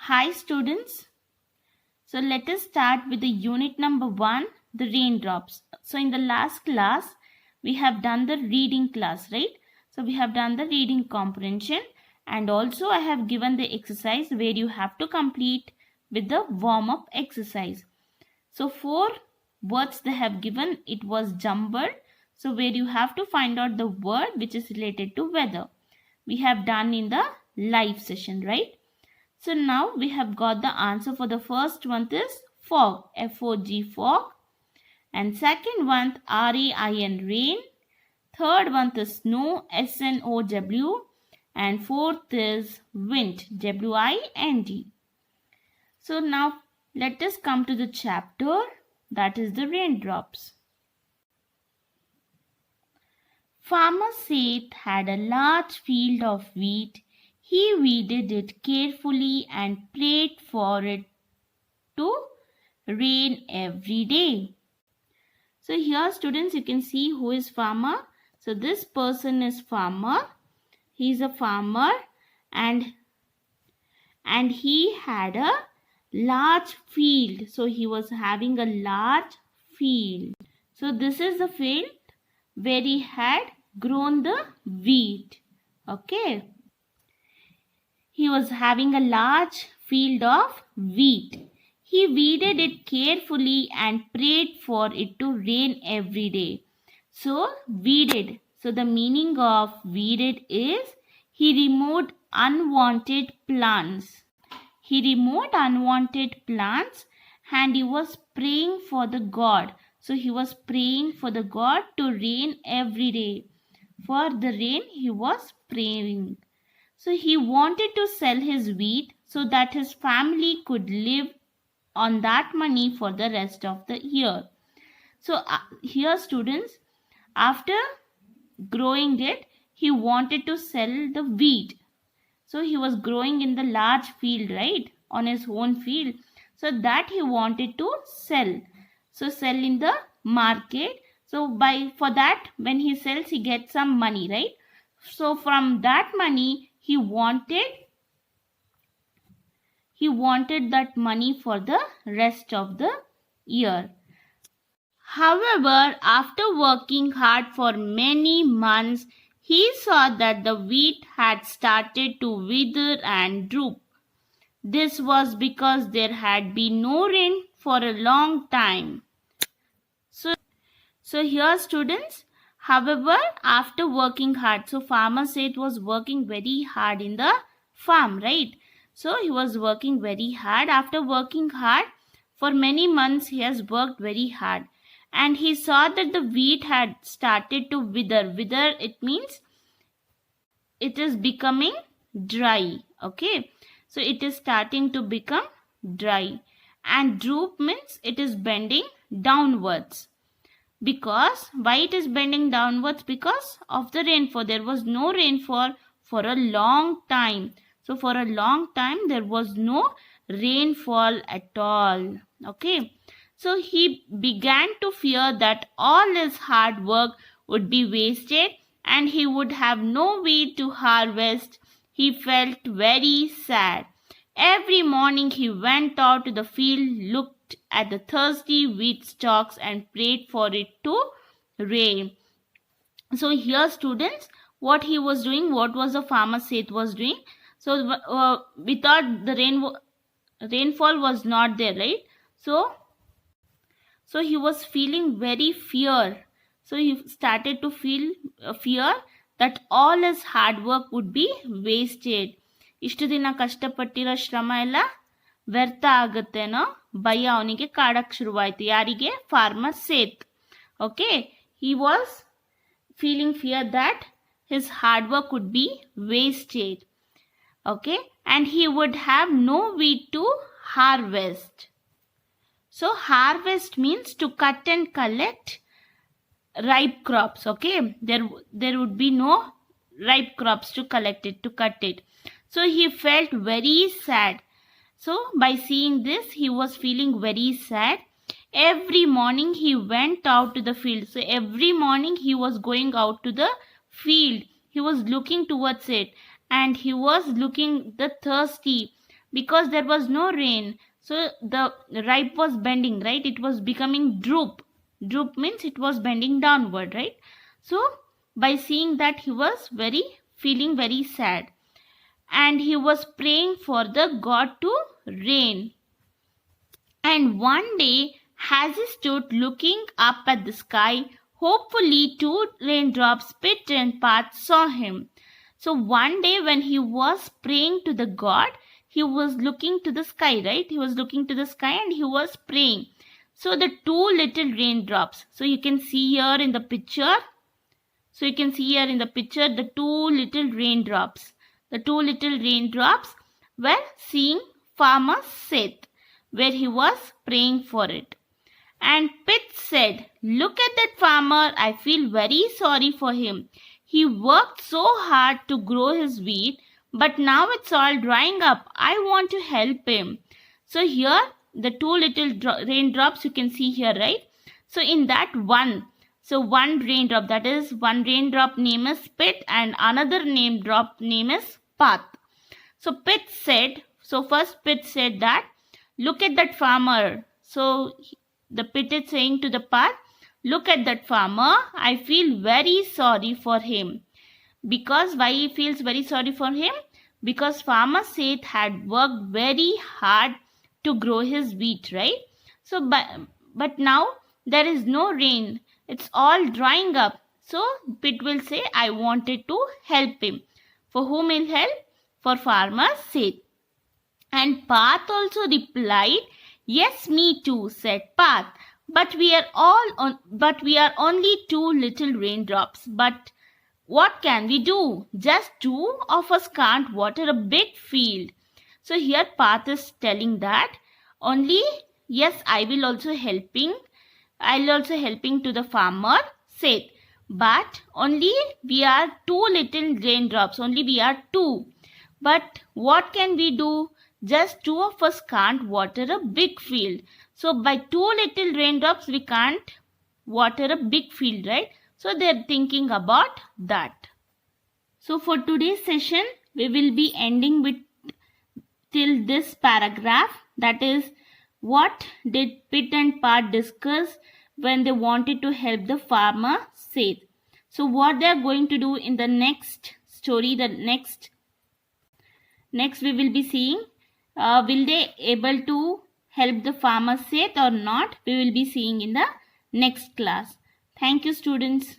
Hi students. So let us start with the unit number 1, the raindrops. So in the last class, we have done the reading class, right? So we have done the reading comprehension, and also I have given the exercise where you have to complete with the warm-up exercise. So 4 words they have given, it was jumbled. So where you have to find out the word which is related to weather. We have done in the live session, right? So now we have got the answer for the first one is fog, F-O-G, fog. And second one, R-A-I-N, rain. Third one is snow, S-N-O-W. And fourth is wind, W-I-N-D. So now let us come to the chapter, that is the raindrops. Farmer Seth had a large field of wheat. He weeded it carefully and prayed for it to rain every day. So here students, you can see who is farmer. So this person is farmer. He is a farmer and he had a large field. So he was having a large field. So this is the field where he had grown the wheat. Okay. He was having a large field of wheat. He weeded it carefully and prayed for it to rain every day. So, weeded. So, the meaning of weeded is he removed unwanted plants. He removed unwanted plants and he was praying for the God. So, he was praying for the God to rain every day. For the rain, he was praying. So he wanted to sell his wheat so that his family could live on that money for the rest of the year. So here students, after growing it, he wanted to sell the wheat. So he was growing in the large field, right? On his own field. So that he wanted to sell. So sell in the market. So for that, when he sells, he gets some money, right? So from that money, he wanted that money for the rest of the year. However, after working hard for many months, he saw that the wheat had started to wither and droop. This was because there had been no rain for a long time. So here students, however, after working hard, so farmer Seth was working very hard in the farm, right? So he was working very hard. After working hard for many months, he has worked very hard. And he saw that the wheat had started to wither. Wither, it means it is becoming dry. Okay. So it is starting to become dry. And droop means it is bending downwards. Because why it is bending downwards? Because of the rainfall. There was no rainfall for a long time. So for a long time there was no rainfall at all. Okay. So he began to fear that all his hard work would be wasted and he would have no wheat to harvest. He felt very sad. Every morning he went out to the field, looked at the thirsty wheat stalks and prayed for it to rain. So here students, what he was doing, what was the farmer Seth was doing? So without the rainfall was not there, right? So he was feeling very fear. So he started to feel fear that all his hard work would be wasted. ಇಷ್ಟು ದಿನ ಕಷ್ಟಪಟ್ಟಿರೋ ಶ್ರಮ ಎಲ್ಲ ವ್ಯರ್ಥ ಆಗುತ್ತೇನೋ ಭಯ ಅವನಿಗೆ ಕಾಡಕ್ಕೆ ಶುರುವಾಯಿತು. ಯಾರಿಗೆ? Farmer Seth. Okay, he was feeling fear that his hard work would be wasted. Okay, and he would have no wheat to harvest. So harvest means to cut and collect ripe crops. Okay, there would be no ripe crops to collect it, to cut it. So he felt very sad. So by seeing this, he was feeling very sad. Every morning he went out to the field. So every morning he was going out to the field. He was looking towards it, and he was looking the thirsty because there was no rain. So the ripe was bending, right? It was becoming droop. Droop means it was bending downward, right? So by seeing that, he was feeling very sad, and he was praying for the God to rain. And one day, as he stood looking up at the sky, hopefully two raindrops, Pit and Path, saw him. So one day when he was praying to the God, he was looking to the sky, right? He was looking to the sky and he was praying. So the two little raindrops. So you can see here in the picture. So you can see here in the picture the two little raindrops. The two little raindrops were seeing Farmer Seth, where he was praying for it. And Pit said, "Look at that farmer. I feel very sorry for him. He worked so hard to grow his wheat, but now it's all drying up. I want to help him." So here the two little raindrops you can see here, right? So in that one, so one raindrop, that is one raindrop name is Pit and another raindrop name is Path. So Pit said, so first Pit said that, "Look at that farmer." So the Pit is saying to the Path, "Look at that farmer. I feel very sorry for him." Because why he feels very sorry for him? Because Farmer Seth had worked very hard to grow his wheat, right? So but now there is no rain. It's all drying up. So Pit will say, "I wanted to help him." For whom he'll help? For Farmer Seth. And Path also replied, "Yes, me too," said Path. But we are only two little raindrops. But what can we do? Just two of us can't water a big field." So here Path is telling that only, yes, I'll also helping to the farmer Seth. But only we are two little raindrops. Only we are two. But what can we do? Just two of us can't water a big field. So by two little raindrops, we can't water a big field, right? So they're thinking about that. So for today's session, we will be ending with till this paragraph. That is, what did Pit and Path discuss when they wanted to help the farmer Seth? So what they are going to do in the next story, the next we will be seeing, will they able to help the farmer Seth or not? We will be seeing in the next class. Thank you, students.